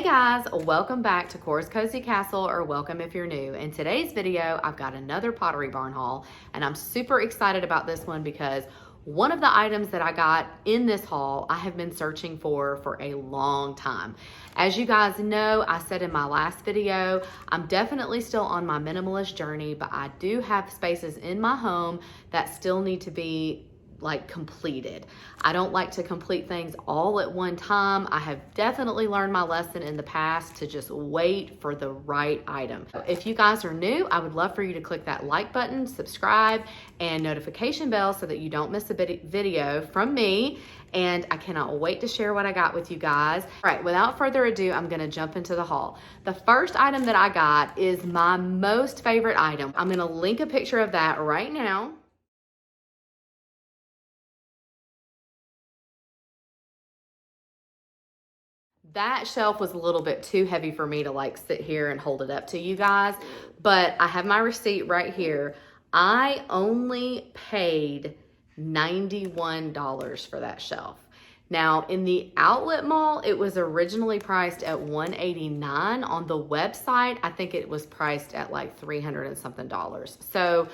guys, welcome back to Cora's Cozy Castle, or welcome if you're new. In today's video, I've got another Pottery Barn haul, and I'm super excited about this one because one of the items that I got in this haul, I have been searching for a long time. As you guys know, I said in my last video, I'm definitely still on my minimalist journey, but I do have spaces in my home that still need to be completed. I don't like to complete things all at one time. I have definitely learned my lesson in the past to just wait for the right item. If you guys are new, I would love for you to click that like button, subscribe, and notification bell so that you don't miss a video from me. And I cannot wait to share what I got with you guys. All right, without further ado, I'm gonna jump into the haul. The first item that I got is my most favorite item. I'm gonna link a picture of that right now. That shelf was a little bit too heavy for me to sit here and hold it up to you guys, but I have my receipt right here. I only paid $91 for that shelf. Now, in the outlet mall, it was originally priced at $189. On the website, I think it was priced at like $300 and something. So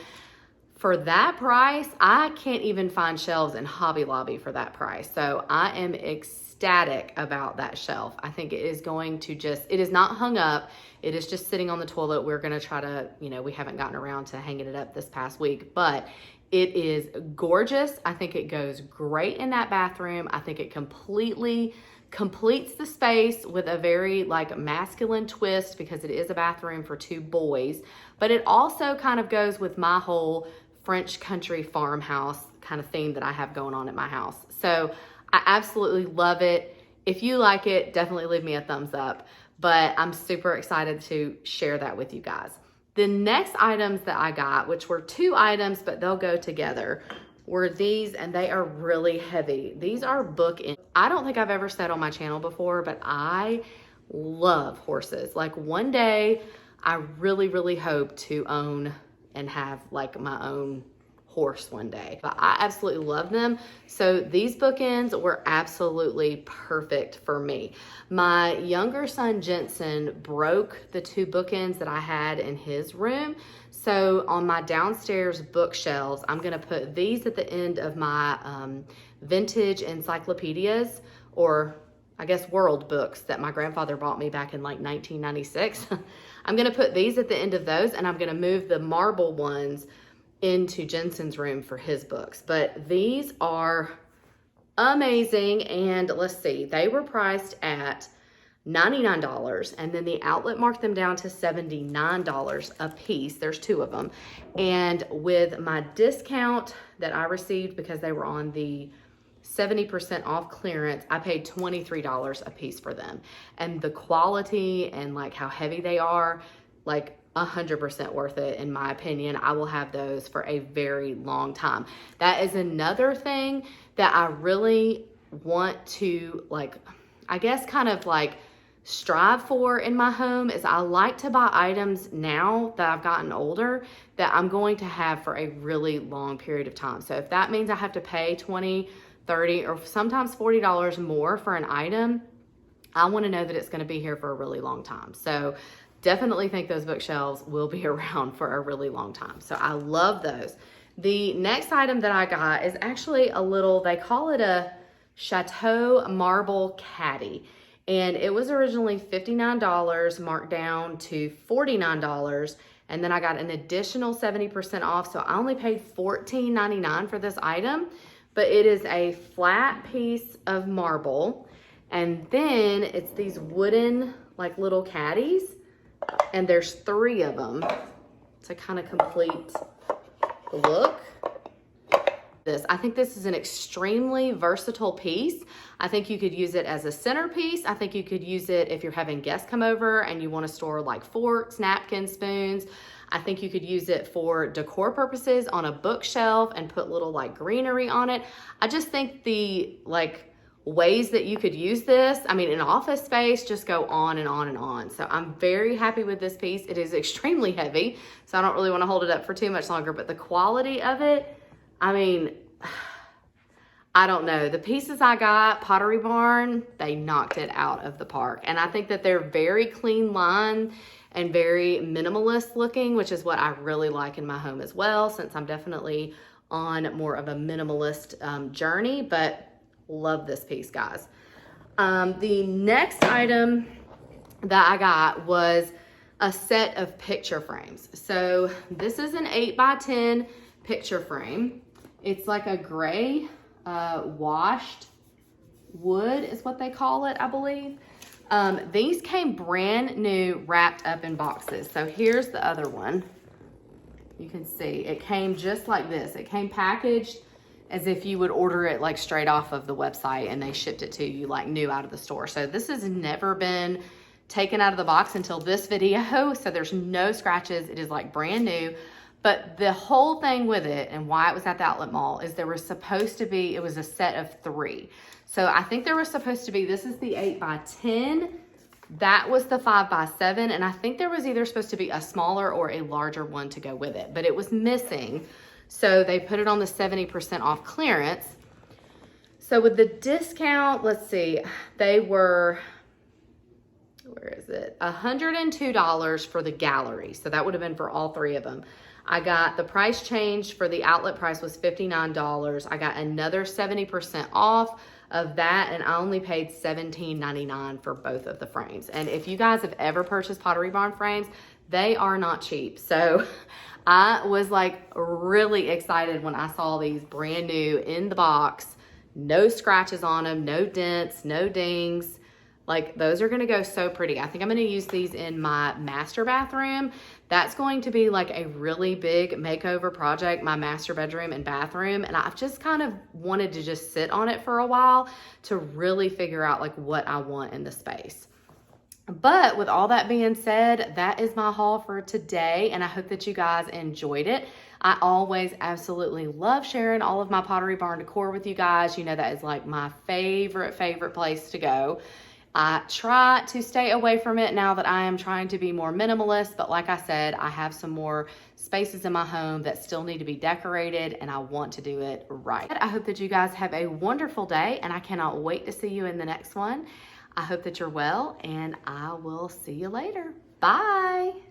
for that price, I can't even find shelves in Hobby Lobby for that price. So I am ecstatic about that shelf. I think it is going to it is not hung up. It is just sitting on the toilet. We're going to try to, we haven't gotten around to hanging it up this past week, but it is gorgeous. I think it goes great in that bathroom. I think it completely completes the space with a very masculine twist because it is a bathroom for two boys, but it also kind of goes with my whole French country farmhouse kind of theme that I have going on at my house. So I absolutely love it. If you like it, definitely leave me a thumbs up, but I'm super excited to share that with you guys. The next items that I got, which were two items, but they'll go together, were these, and they are really heavy. These are bookends. I don't think I've ever said on my channel before, but I love horses. One day, I really, really hope to own and have my own horse one day. But I absolutely love them. So these bookends were absolutely perfect for me. My younger son, Jensen, broke the two bookends that I had in his room. So on my downstairs bookshelves, I'm gonna put these at the end of my vintage encyclopedias, or I guess world books that my grandfather bought me back in 1996. I'm gonna put these at the end of those, and I'm gonna move the marble ones into Jensen's room for his books. But these are amazing, and let's see, they were priced at $99, and then the outlet marked them down to $79 a piece. There's two of them, and with my discount that I received because they were on the 70% off clearance, I paid $23 a piece for them. And the quality and how heavy they are, 100% worth it in my opinion. I will have those for a very long time. That is another thing that I really want to I guess kind of strive for in my home, is I like to buy items now that I've gotten older that I'm going to have for a really long period of time. So if that means I have to pay $20, $30, or sometimes $40 more for an item, I want to know that it's going to be here for a really long time. So definitely think those bookshelves will be around for a really long time. So I love those. The next item that I got is actually a little, they call it a Chateau Marble Caddy. And it was originally $59, marked down to $49. And then I got an additional 70% off. So I only paid $14.99 for this item, but it is a flat piece of marble. And then it's these wooden little caddies, and there's three of them to kind of complete the look. I think this is an extremely versatile piece. I think you could use it as a centerpiece. I think you could use it if you're having guests come over and you want to store forks, napkins, spoons. I think you could use it for decor purposes on a bookshelf and put little greenery on it. I just think the ways that you could use this, I mean, in office space, just go on and on and on. So I'm very happy with this piece. It is extremely heavy, so I don't really want to hold it up for too much longer, but the quality of it, I mean, I don't know. The pieces I got, Pottery Barn, they knocked it out of the park. And I think that they're very clean line and very minimalist looking, which is what I really like in my home as well, since I'm definitely on more of a minimalist journey, but love this piece, guys. The next item that I got was a set of picture frames. So this is an 8x10 picture frame. It's like a gray washed wood is what they call it, I believe. These came brand new, wrapped up in boxes. So here's the other one. You can see it came just like this. It came packaged as if you would order it like straight off of the website and they shipped it to you like new out of the store. So this has never been taken out of the box until this video. So there's no scratches. It is like brand new. But the whole thing with it and why it was at the outlet mall is there was supposed to be, it was a set of 3. So I think there was supposed to be, this is the 8x10. That was the 5x7. And I think there was either supposed to be a smaller or a larger one to go with it, but it was missing. So they put it on the 70% off clearance. So with the discount, let's see, they were, where is it? $102 for the gallery. So that would have been for all 3 of them. I got the price changed for the outlet price was $59. I got another 70% off of that, and I only paid $17.99 for both of the frames. And if you guys have ever purchased Pottery Barn frames, they are not cheap. So I was like really excited when I saw these brand new in the box, no scratches on them, no dents, no dings. Like those are gonna go so pretty. I think I'm gonna use these in my master bathroom. That's going to be like a really big makeover project, my master bedroom and bathroom. And I've just kind of wanted to just sit on it for a while to really figure out like what I want in the space. But with all that being said, that is my haul for today. And I hope that you guys enjoyed it. I always absolutely love sharing all of my Pottery Barn decor with you guys. You know, that is like my favorite place to go. I try to stay away from it now that I am trying to be more minimalist, but like I said, I have some more spaces in my home that still need to be decorated and I want to do it right. I hope that you guys have a wonderful day and I cannot wait to see you in the next one. I hope that you're well and I will see you later. Bye.